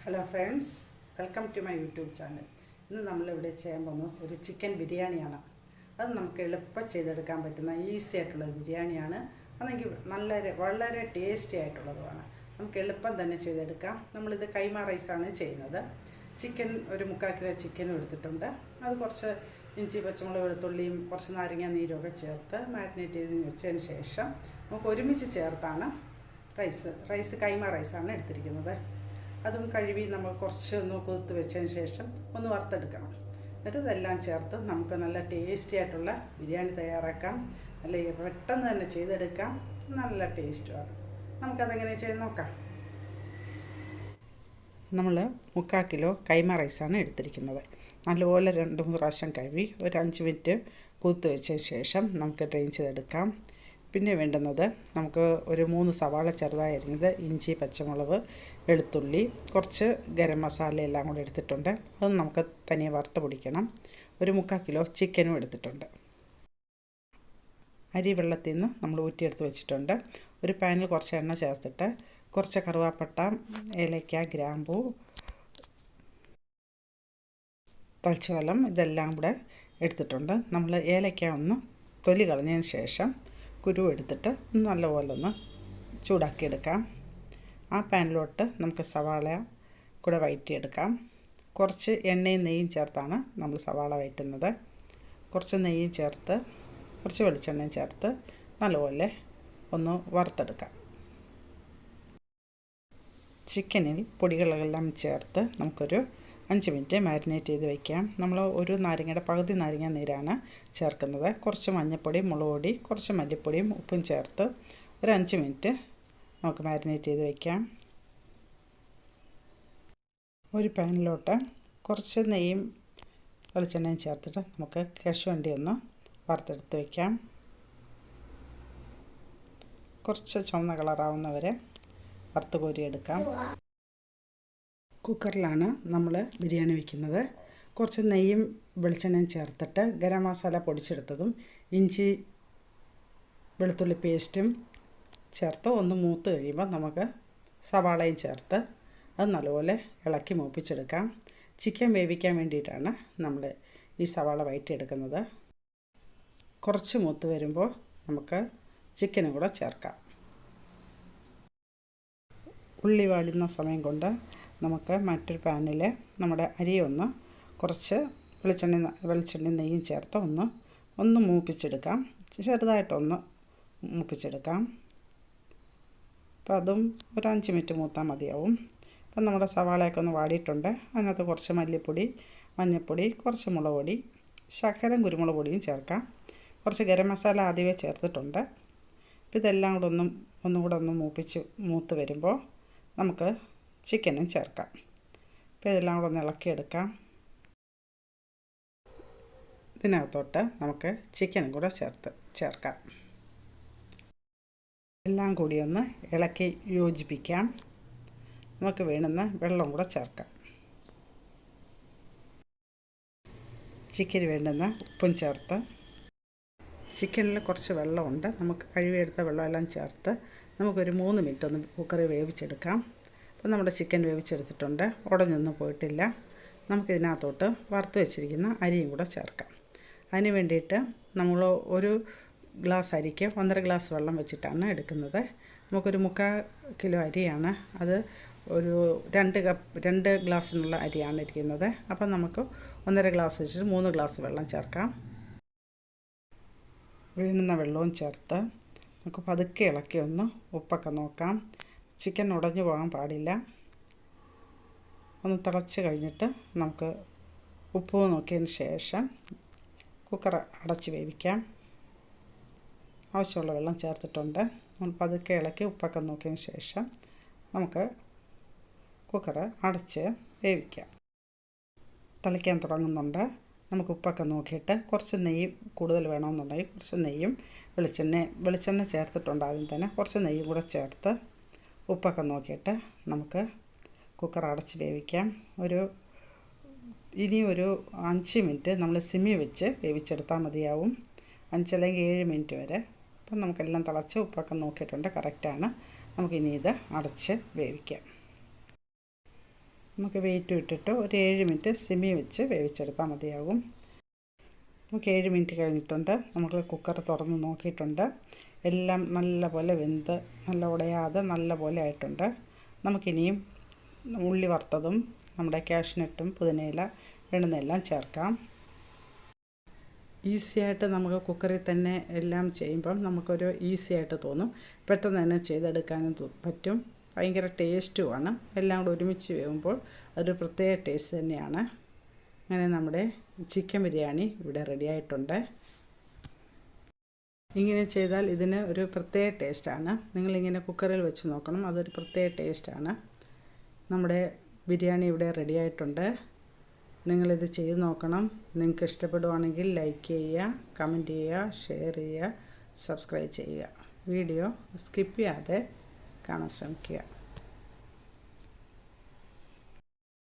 Hello friends, welcome to my YouTube channel. ഇന്ന് നമ്മളിവിടെ ചെയ്യാൻ പോകുന്നത് ഒരു ചിക്കൻ ബിരിയാണിയാണ്. അത് നമുക്ക് എളുപ്പം ചെയ്തെടുക്കാൻ പറ്റുന്ന ഈസി ആയിട്ടുള്ള ബിരിയാണിയാണ്. അതെങ്കിൽ വളരെ ടേസ്റ്റി ആയിട്ടുള്ളതുമാണ്. നമുക്ക് എളുപ്പം തന്നെ ചെയ്തെടുക്കാം. നമ്മളിത് കൈമ റൈസാണ് ചെയ്യുന്നത്. ചിക്കൻ ഒരു 3/4 കിലോ ചിക്കനും എടുത്തിട്ടുണ്ട്. അത് കുറച്ച് ഇഞ്ചി, പച്ചമുളക്, വെളുത്തുള്ളിയും കുറച്ച് നാരങ്ങ നീരൊക്കെ ചേർത്ത് മാരിനേറ്റ് ചെയ്ത് വെച്ചതിന് ശേഷം നമുക്ക് ഒരുമിച്ച് ചേർത്താണ് റൈസ് കൈമ റൈസാണ് എടുത്തിരിക്കുന്നത്. അതും കഴുകി നമ്മൾ കുറച്ചൊന്ന് കുതിർത്ത് വെച്ചതിന് ശേഷം ഒന്ന് വറുത്തെടുക്കണം. എന്നിട്ട് ഇതെല്ലാം ചേർത്ത് നമുക്ക് നല്ല ടേസ്റ്റി ആയിട്ടുള്ള ബിരിയാണി തയ്യാറാക്കാം. നല്ല പെട്ടെന്ന് തന്നെ ചെയ്തെടുക്കാം. നല്ല ടേസ്റ്റുമാണ്. നമുക്കതെങ്ങനെ ചെയ്ത് നോക്കാം. നമ്മൾ 3/4 കിലോ കൈമ റൈസാണ് എടുത്തിരിക്കുന്നത്. നല്ലപോലെ 2-3 പ്രാവശ്യം കഴുകി ഒരു 5 മിനിറ്റ് കുതിർത്ത് വെച്ചതിന് ശേഷം നമുക്ക് ഡ്രെയിൻ ചെയ്തെടുക്കാം. പിന്നെ വേണ്ടുന്നത് നമുക്ക് ഒരു 3 സവാള ചെറുതായി അരിഞ്ഞത്, ഇഞ്ചി, പച്ചമുളക്, വെളുത്തുള്ളി, കുറച്ച് ഗരം മസാല എല്ലാം കൂടെ എടുത്തിട്ടുണ്ട്. അത് നമുക്ക് തനിയെ വറുത്ത് പൊടിക്കണം. ഒരു 3/4 കിലോ ചിക്കനും എടുത്തിട്ടുണ്ട്. അരി വെള്ളത്തിൽ നിന്ന് നമ്മൾ ഊറ്റിയെടുത്ത് വെച്ചിട്ടുണ്ട്. ഒരു പാനിൽ കുറച്ച് എണ്ണ ചേർത്തിട്ട് കുറച്ച് കറുവാപ്പട്ട, ഏലക്ക, ഗ്രാമ്പൂ, തൽച്ചുവലം ഇതെല്ലാം കൂടെ എടുത്തിട്ടുണ്ട്. നമ്മൾ ഏലക്ക ഒന്ന് തൊലി കളഞ്ഞതിന് ശേഷം കുരു എടുത്തിട്ട് നല്ലപോലെ ഒന്ന് ചൂടാക്കിയെടുക്കാം. ആ പാനിലോട്ട് നമുക്ക് സവാള കൂടെ വഴറ്റിയെടുക്കാം. കുറച്ച് എണ്ണയും നെയ്യും ചേർത്താണ് നമ്മൾ സവാള വഴറ്റുന്നത്. കുറച്ച് നെയ്യും ചേർത്ത് കുറച്ച് വെളിച്ചെണ്ണയും ചേർത്ത് നല്ലപോലെ ഒന്ന് വറുത്തെടുക്കാം. ചിക്കനിൽ പൊടികളെല്ലാം ചേർത്ത് നമുക്കൊരു 5 മിനിറ്റ് മാരിനേറ്റ് ചെയ്ത് വയ്ക്കാം. നമ്മൾ ഒരു നാരങ്ങയുടെ പകുതി നാരങ്ങ നീരാണ് ചേർക്കുന്നത്. കുറച്ച് മഞ്ഞൾപ്പൊടി, മുളക് പൊടി, കുറച്ച് മല്ലിപ്പൊടിയും ഉപ്പും ചേർത്ത് ഒരു 5 മിനിറ്റ് നമുക്ക് മാരിനേറ്റ് ചെയ്ത് വയ്ക്കാം. ഒരു പാനിലോട്ട് കുറച്ച് നെയ്യും വെളിച്ചെണ്ണയും ചേർത്തിട്ട് നമുക്ക് കശുവണ്ടി ഒന്ന് വറുത്തെടുത്ത് വയ്ക്കാം. കുറച്ച് ചുവന്ന കളറാവുന്നവരെ വറുത്ത് കോരിയെടുക്കാം. കുക്കറിലാണ് നമ്മൾ ബിരിയാണി വയ്ക്കുന്നത്. കുറച്ച് നെയ്യും വെളിച്ചെണ്ണയും ചേർത്തിട്ട് ഗരം മസാല പൊടിച്ചെടുത്തതും ഇഞ്ചി വെളുത്തുള്ളി പേസ്റ്റും ചേർത്ത് ഒന്ന് മൂത്ത് കഴിയുമ്പോൾ നമുക്ക് സവാളയും ചേർത്ത് അത് നല്ലപോലെ ഇളക്കി മൂപ്പിച്ചെടുക്കാം. ചിക്കൻ വേവിക്കാൻ വേണ്ടിയിട്ടാണ് നമ്മൾ ഈ സവാള വഴറ്റിയെടുക്കുന്നത്. കുറച്ച് മൂത്ത് വരുമ്പോൾ നമുക്ക് ചിക്കനും കൂടെ ചേർക്കാം. ഉള്ളി വാടുന്ന സമയം കൊണ്ട് നമുക്ക് മറ്റൊരു പാനിൽ നമ്മുടെ അരിയൊന്ന് കുറച്ച് വെളിച്ചെണ്ണ നെയ്യും ചേർത്ത് ഒന്ന് മൂപ്പിച്ചെടുക്കാം. ചെറുതായിട്ടൊന്ന് മൂപ്പിച്ചെടുക്കാം. അപ്പോൾ അതും ഒരു 5 മിനിറ്റ് മൂത്താൽ മതിയാവും. അപ്പം നമ്മുടെ സവാളയൊക്കെ ഒന്ന് വാടിയിട്ടുണ്ട്. അതിനകത്ത് കുറച്ച് മല്ലിപ്പൊടി, മഞ്ഞൾപ്പൊടി, കുറച്ച് മുളക് പൊടി, ശകലം കുരുമുളക് പൊടിയും ചേർക്കാം. കുറച്ച് ഗരം മസാല ആദ്യമേ ചേർത്തിട്ടുണ്ട്. അപ്പോൾ ഇതെല്ലാം കൂടെ ഒന്നുകൂടെ മൂത്ത് വരുമ്പോൾ നമുക്ക് ചിക്കനും ചേർക്കാം. അപ്പോൾ ഇതെല്ലാം കൂടെ ഒന്ന് ഇളക്കിയെടുക്കാം. ഇതിനകത്തോട്ട് നമുക്ക് ചിക്കനും കൂടെ ചേർക്കാം. എല്ലാം കൂടി ഒന്ന് ഇളക്കി യോജിപ്പിക്കാം. നമുക്ക് വേണ്ടുന്ന വെള്ളം കൂടെ ചേർക്കാം. ചിക്കന് വേണ്ടുന്ന ഉപ്പും ചേർത്ത് ചിക്കനിൽ കുറച്ച് വെള്ളമുണ്ട്. നമുക്ക് കഴുകിയെടുത്ത വെള്ളമെല്ലാം ചേർത്ത് നമുക്കൊരു 3 മിനിറ്റ് ഒന്ന് കുക്കറിൽ വേവിച്ചെടുക്കാം. അപ്പോൾ നമ്മുടെ ചിക്കൻ വേവിച്ചെടുത്തിട്ടുണ്ട്. ഉടഞ്ഞൊന്നും പോയിട്ടില്ല. നമുക്കിതിനകത്തോട്ട് വറുത്ത് വെച്ചിരിക്കുന്ന അരിയും കൂടെ ചേർക്കാം. അതിന് വേണ്ടിയിട്ട് നമ്മൾ ഒരു ഗ്ലാസ് അരിക്ക് 1.5 ഗ്ലാസ് വെള്ളം വെച്ചിട്ടാണ് എടുക്കുന്നത്. നമുക്കൊരു 3/4 കിലോ അരിയാണ്. അത് ഒരു 2 ഗ്ലാസ്സിനുള്ള അരിയാണ് ഇരിക്കുന്നത്. അപ്പം നമുക്ക് 1.5 ഗ്ലാസ് വെച്ചിട്ട് 3 ഗ്ലാസ് വെള്ളം ചേർക്കാം. വീഴുന്ന വെള്ളവും ചേർത്ത് നമുക്ക് പതുക്കെ ഇളക്കി ഒന്ന് ഉപ്പൊക്കെ നോക്കാം. ചിക്കൻ ഉടഞ്ഞു പോകാൻ പാടില്ല. ഒന്ന് തിളച്ച് കഴിഞ്ഞിട്ട് നമുക്ക് ഉപ്പ് നോക്കിയതിന് ശേഷം കുക്കർ അടച്ച് വേവിക്കാം. ആവശ്യമുള്ള വെള്ളം ചേർത്തിട്ടുണ്ട്. നമ്മൾ പതുക്കെ ഇളക്കി ഉപ്പൊക്കെ നോക്കിയതിന് ശേഷം നമുക്ക് കുക്കർ അടച്ച് വേവിക്കാം. തിളയ്ക്കാൻ തുടങ്ങുന്നുണ്ട്. നമുക്ക് ഉപ്പൊക്കെ നോക്കിയിട്ട് കുറച്ച് നെയ്യ് കൂടുതൽ വേണമെന്നുണ്ടെങ്കിൽ കുറച്ച് നെയ്യും വെളിച്ചെണ്ണ ചേർത്തിട്ടുണ്ട്. ആദ്യം തന്നെ കുറച്ച് നെയ്യും കൂടെ ചേർത്ത് ഉപ്പൊക്കെ നോക്കിയിട്ട് നമുക്ക് കുക്കർ അടച്ച് വേവിക്കാം. ഇനി ഒരു 5 മിനിറ്റ് നമ്മൾ സിമ്മിൽ വെച്ച് വേവിച്ചെടുത്താൽ മതിയാവും. 5 അല്ലെങ്കിൽ 7 മിനിറ്റ് വരെ. അപ്പം നമുക്കെല്ലാം തിളച്ച് ഉപ്പൊക്കെ നോക്കിയിട്ടുണ്ട്, കറക്റ്റാണ്. നമുക്കിനി ഇത് അടച്ച് വേവിക്കാം. നമുക്ക് വെയിറ്റ് ഇട്ടിട്ട് ഒരു 7 മിനിറ്റ് സിമ്മി വെച്ച് വേവിച്ചെടുത്താൽ മതിയാകും. നമുക്ക് 7 മിനിറ്റ് കഴിഞ്ഞിട്ടുണ്ട്. നമുക്ക് കുക്കർ തുറന്ന് നോക്കിയിട്ടുണ്ട്. എല്ലാം നല്ലപോലെ വെന്ത് നല്ല ഉടയാതെ നല്ലപോലെ ആയിട്ടുണ്ട്. നമുക്കിനിയും ഉള്ളി വറുത്തതും നമ്മുടെ കാഷ്നട്ടും പുതിനയില വേണമെന്നെല്ലാം ചേർക്കാം. ഈസിയായിട്ട് നമുക്ക് കുക്കറിൽ തന്നെ എല്ലാം ചെയ്യുമ്പം നമുക്കൊരു ഈസിയായിട്ട് തോന്നും. പെട്ടെന്ന് തന്നെ ചെയ്തെടുക്കാനും പറ്റും. ഭയങ്കര ടേസ്റ്റുമാണ്. എല്ലാം കൂടെ ഒരുമിച്ച് വേകുമ്പോൾ അതൊരു പ്രത്യേക ടേസ്റ്റ് തന്നെയാണ്. അങ്ങനെ നമ്മുടെ ചിക്കൻ ബിരിയാണി ഇവിടെ റെഡി ആയിട്ടുണ്ട്. ഇങ്ങനെ ചെയ്താൽ ഇതിന് ഒരു പ്രത്യേക ടേസ്റ്റാണ്. നിങ്ങളിങ്ങനെ കുക്കറിൽ വെച്ച് നോക്കണം. അതൊരു പ്രത്യേക ടേസ്റ്റാണ്. നമ്മുടെ ബിരിയാണി ഇവിടെ റെഡി ആയിട്ടുണ്ട്. നിങ്ങളിത് ചെയ്ത് നോക്കണം. നിങ്ങൾക്ക് ഇഷ്ടപ്പെടുവാണെങ്കിൽ ലൈക്ക് ചെയ്യുക, കമൻറ്റ് ചെയ്യുക, ഷെയർ ചെയ്യുക, സബ്സ്ക്രൈബ് ചെയ്യുക. വീഡിയോ സ്കിപ്പ് ചെയ്യാതെ കാണാൻ ശ്രമിക്കുക.